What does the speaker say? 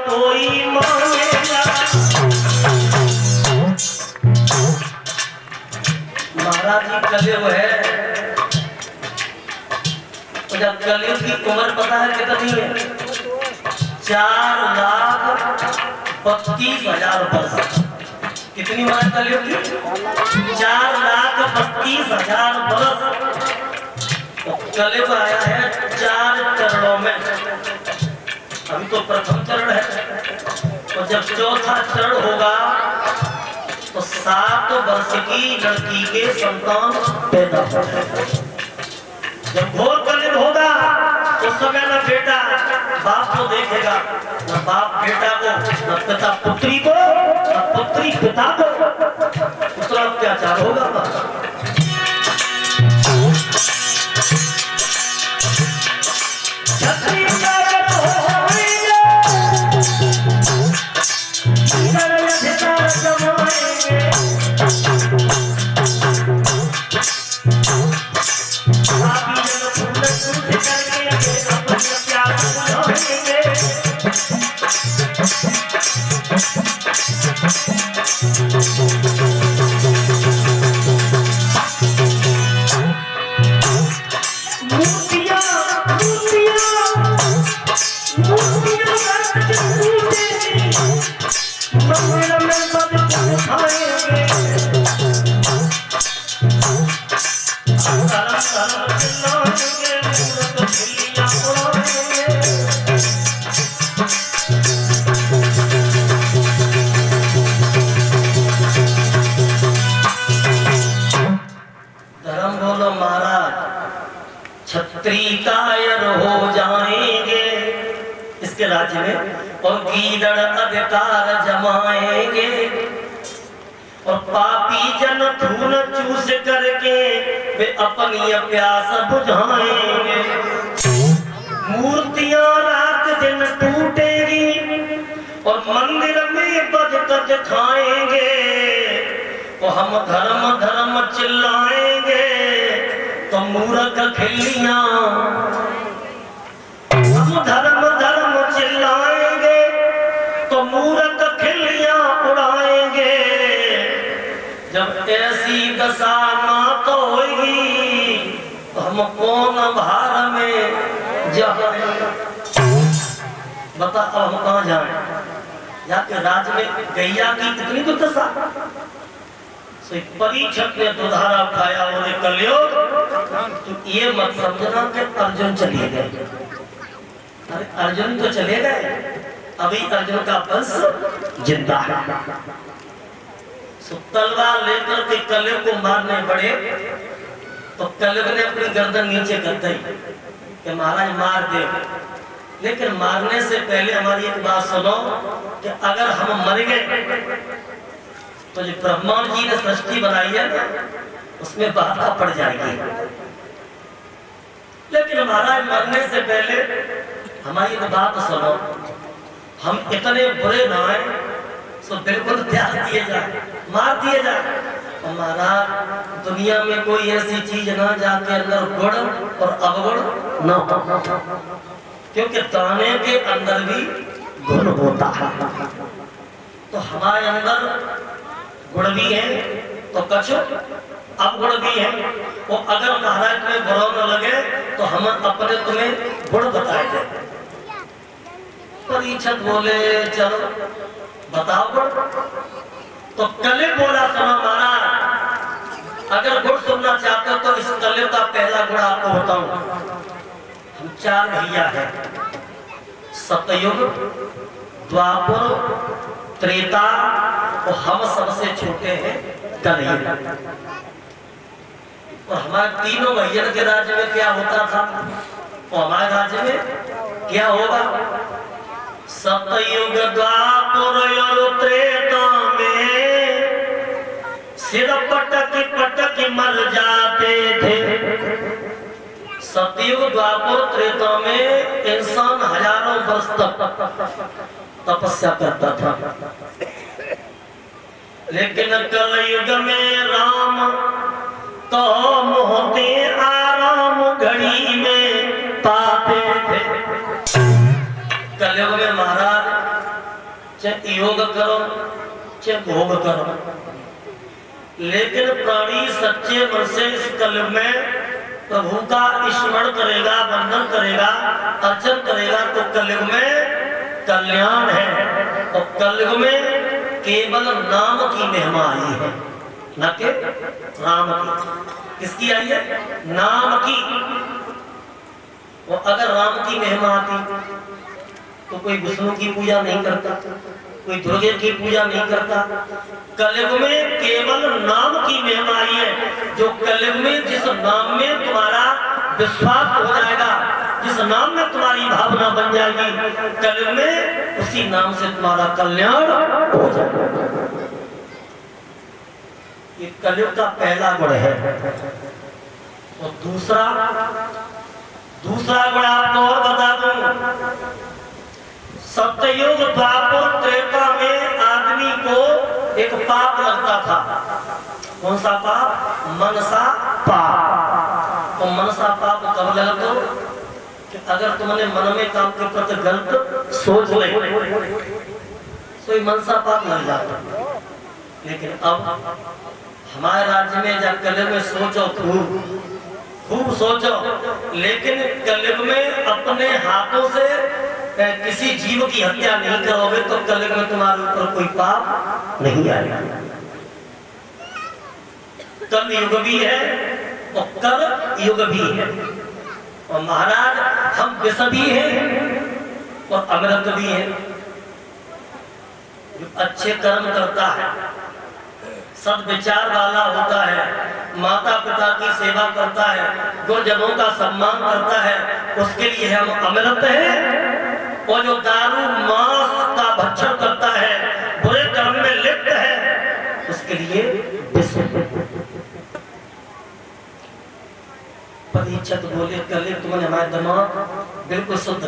कोई मानेगा। महाराज जी कलयुग है, तो जब कलयुग की उम्र पता है कितनी है? 4,32,000 वर्ष। कितनी उम्र कलयुग की? 4,32,000 वर्ष। तो कलयुग आया है 4 चरणों में। अभी तो प्रथम चरण है, और जब चौथा चरण होगा तो 7 वर्ष की लड़की के संतान पैदा होगा। जब घोर कलयुग होगा उस समय न बेटा बाप को देखेगा, न बाप बेटा को, न पिता पुत्री को, न पुत्री पिता को। पुत्र अत्याचार होगा। छत्री कायर हो जाएंगे इसके राज्य में, और गीदड़ अधिकार जमाएंगे, और पापी जन खून चूस करके वे अपनी प्यास बुझाएंगे। मूर्तियां रात दिन टूटेगी और मंदिर में बज कर खाएंगे, और हम धर्म धर्म चिल्लाएंगे तो मूर्ख खिल्लियां। हम धर्म धर्म चिल्लाएंगे तो मूर्ख खिल्लियां उड़ाएंगे। जब ऐसी दशा ना तो होगी तो हम कौन भार में जाएंगे? बता अब हम कहाँ जाएं? जाके राज में गैया की कितनी दुर्दशा। परीक्षक ने दुधारा खाया और कलयुग, तो ये मत समझना कि अर्जुन चले गए। अरे अर्जुन तो चले गए, अभी अर्जुन का वंश जिंदा है। तलवार लेकर के कलयुग को मारने पड़े, तो कलयुग ने अपनी गर्दन नीचे कर दी कि महाराज मार दे। लेकिन मारने से पहले हमारी एक बात सुनो कि अगर हम मर गए तो जो ब्रह्मा जी ने सृष्टि बनाई है उसमें बाधा पड़ जाएगी। लेकिन महाराज मरने से पहले हमारी एक बात सुनो, हम इतने बुरे ना हैं तो बिल्कुल त्याग दिए जाए, मार दिए जाए। हमारा दुनिया में कोई ऐसी चीज ना जाके अंदर गुण और अवगुण न हो, क्योंकि दाने के अंदर भी गुण होता है। तो हमारे अंदर गुण भी है तो कुछ अवगुण भी है। वो अगर महाराज में बुरा न लगे तो हम अपने तुम्हें गुण बताए थे। परीक्षक बोले चलो बताओ गुण। तो कलयुग बोला सुनो महाराज, अगर गुण सुनना चाहते हो तो इस कलयुग का पहला गुण आपको बताऊं। हम 4 भैया हैं, सतयुग, द्वापर, त्रेता, और हम सबसे छोटे हैं कलयुग। और हमारे तीनों भैया के राज्य में क्या होता था और हमारे राज्य में क्या होगा? सतयुग, द्वापर और त्रेता में सिर पटक पटक मर जाते थे। सतयुग, द्वापर, त्रेता में इंसान हजारों वर्ष तक तपस्या करता था। लेकिन कलयुग में राम तो मोहते आराम घड़ी में पाते थे। कलयुग में महाराज चाहे योग करो चाहे भोग करो, लेकिन प्राणी सच्चे मन से इस कलयुग में प्रभु का स्मरण करेगा, वंदन करेगा, अर्चन करेगा तो कलयुग में कल्याण है। और कलयुग में केवल नाम की महिमा आई है, न के राम की। किसकी आई है? नाम की। और अगर राम की महिमा आती तो कोई विष्णु की पूजा नहीं करता, कोई दुर्गे की पूजा नहीं करता। कलयुग में केवल नाम की महिमा आई है। जो कलयुग में जिस नाम में तुम्हारा विश्वास हो जाएगा, जिस नाम में तुम्हारी भावना बन जाएगी, कलयुग में उसी नाम से तुम्हारा कल्याण हो जाएगा। ये कलयुग का पहला गुण है। और दूसरा गुण आपको और बता दूं, सत्ययुग द्वापर त्रेता में आदमी को एक पाप लगता था। कौन सा पाप? मनसा पाप। और मनसा पाप कब लगा? तो कि अगर तुमने मन में काम के प्रति गलत सोच ले तो मनसा पाप लग जाता। लेकिन अब हमारे राज्य में जब कलयुग में सोचो खूब सोचो, लेकिन कलयुग में अपने हाथों से किसी जीव की हत्या नहीं करोगे तो कलयुग में तुम्हारे ऊपर कोई पाप नहीं आएगा। कल युग भी है और कर युग भी है। और महाराज हम विष भी हैं और अमृत भी हैं। जो अच्छे कर्म करता है, सद्विचार वाला होता है, माता पिता की सेवा करता है, गुरुजनों का सम्मान करता है, उसके लिए हम अमृत हैं। और जो दारू मांस का भक्षण करता है, बुरे कर्म में लिप्त है, उसके लिए परीक्षक बोले, कल तुमने हमारे दिमाग बिल्कुल शुद्ध कर